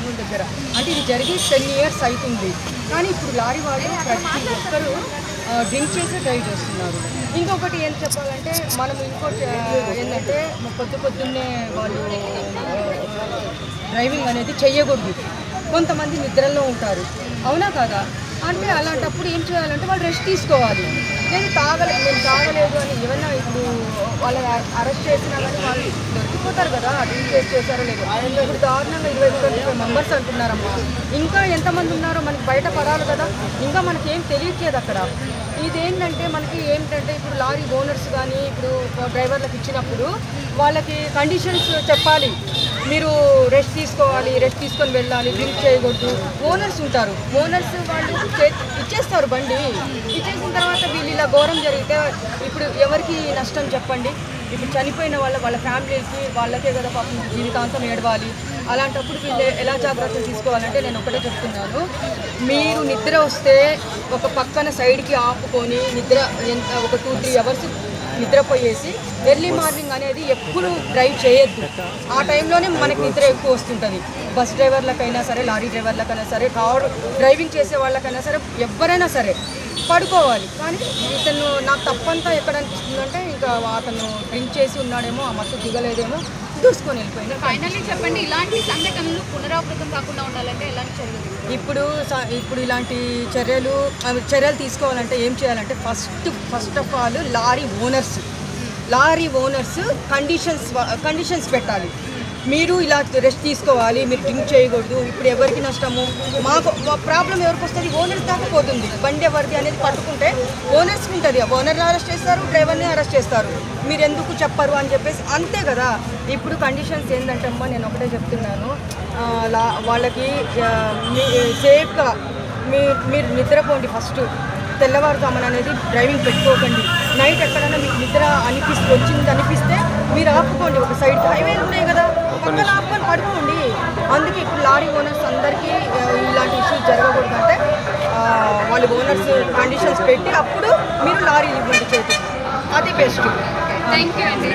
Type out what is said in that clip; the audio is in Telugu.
కంట్రోల్ దగ్గర అంటే ఇది జరిగి 10 years అవుతుంది. కానీ ఇప్పుడు లారీ వాళ్ళు ప్రతి ఒక్కరూ డ్రింక్ చేసి డ్రైవ్ చేస్తున్నారు. ఇంకొకటి ఏం చెప్పాలంటే మనం ఇంకోటి ఏంటంటే పొద్దున్నే వాళ్ళు డ్రైవింగ్ అనేది చెయ్యకూడదు. కొంతమంది నిద్రలో ఉంటారు, అవునా కాదా? అంటే అలాంటప్పుడు ఏం చేయాలంటే వాళ్ళు రెస్ట్ తీసుకోవాలి. నేను తాగలేదు అని ఏమన్నా ఇప్పుడు వాళ్ళని అరెస్ట్ చేసినా కానీ వాళ్ళు దొరికిపోతారు కదా, డ్రింక్ చేశారో లేదు. ఇప్పుడు దారుణంగా 25 మెంబర్స్ అంటున్నారమ్మా. ఇంకా ఎంతమంది ఉన్నారో మనకి బయట పడాలి కదా, ఇంకా మనకి ఏం తెలియట్లేదు అక్కడ. ఇదేంటంటే మనకి ఏమిటంటే ఇప్పుడు లారీ ఓనర్స్ కానీ ఇప్పుడు డ్రైవర్లకు ఇచ్చినప్పుడు వాళ్ళకి కండిషన్స్ చెప్పాలి. మీరు రెస్ట్ తీసుకోవాలి, రెస్ట్ తీసుకొని వెళ్ళాలి, డ్రింక్ చేయకూడదు. ఓనర్స్ ఉంటారు, ఓనర్స్ వాళ్ళు ఇచ్చేస్తారు బండి. ఇచ్చేసిన తర్వాత వీళ్ళు ఇలా ఘోరం జరిగితే ఇప్పుడు ఎవరికి నష్టం చెప్పండి? ఇప్పుడు చనిపోయిన వాళ్ళ ఫ్యామిలీకి వాళ్ళకే కదా పాపం జీవితాంతం ఏడవాలి. అలాంటప్పుడు వీళ్ళు ఎలా జాగ్రత్తలు తీసుకోవాలంటే నేను ఒకటే చెప్తున్నాను, మీరు నిద్ర వస్తే ఒక పక్కన సైడ్కి ఆపుకొని నిద్ర ఒక 2-3 hours నిద్రపోయేసి ఎర్లీ మార్నింగ్ అనేది ఎప్పుడు డ్రైవ్ చేయొద్దు. ఆ టైంలోనే మనకి నిద్ర ఎక్కువ వస్తుంటుంది. బస్ డ్రైవర్లకైనా సరే, లారీ డ్రైవర్లకైనా సరే, కార్ డ్రైవింగ్ చేసే వాళ్ళకైనా సరే, ఎవరైనా సరే పడుకోవాలి. కానీ ఇతను నాకు తప్పంతా ఎక్కడ అనిపిస్తుందంటే ఇంకా అతను డ్రింక్ చేసి ఉన్నాడేమో, ఆ మత్తు దిగలేదేమో, దూసుకొని వెళ్ళిపోయింది. ఫైనల్లీ చెప్పండి, ఇలాంటి సంఘటనలు పునరావృతం కాకుండా ఉండాలంటే ఎలాంటి చర్యలు? ఇప్పుడు ఇలాంటి చర్యలు తీసుకోవాలంటే ఏం చేయాలంటే first of all lorry owners conditions పెట్టాలి. మీరు ఇలా రెస్ట్ తీసుకోవాలి, మీరు డ్రింక్ చేయకూడదు. ఇప్పుడు ఎవరికి నష్టము? మాకు ప్రాబ్లం ఎవరికి వస్తుంది? ఓనర్స్ దాకా పోతుంది. బండి ఎవరిది అనేది పట్టుకుంటే ఓనర్స్కి ఉంటుంది. ఓనర్ని అరెస్ట్ చేస్తారు, డ్రైవర్ని అరెస్ట్ చేస్తారు. మీరు ఎందుకు చెప్పరు అని చెప్పేసి, అంతే కదా. ఇప్పుడు కండిషన్స్ ఏంటంటే అమ్మా, నేను ఒకటే చెప్తున్నాను, వాళ్ళకి సేఫ్గా మీరు నిద్రపోండి. ఫస్ట్ తెల్లవారుజామున అనేది డ్రైవింగ్ పెట్టుకోకండి. నైట్ ఎక్కడైనా మీకు నిద్ర అనిపిస్తే మీరు ఆపుకోండి. ఒక సైడ్ హైవేలు ఉన్నాయి కదా, పక్కన ఆపుకొని పడుకోండి. అందుకే ఇప్పుడు లారీ ఓనర్స్ అందరికీ ఇలాంటి ఇష్యూస్ జరగకూడదంటే వాళ్ళు ఓనర్స్ కండిషన్స్ పెట్టి అప్పుడు మీరు లారీ ఇవ్వండి చేతి, అది బెస్ట్. థ్యాంక్ యూ అండి.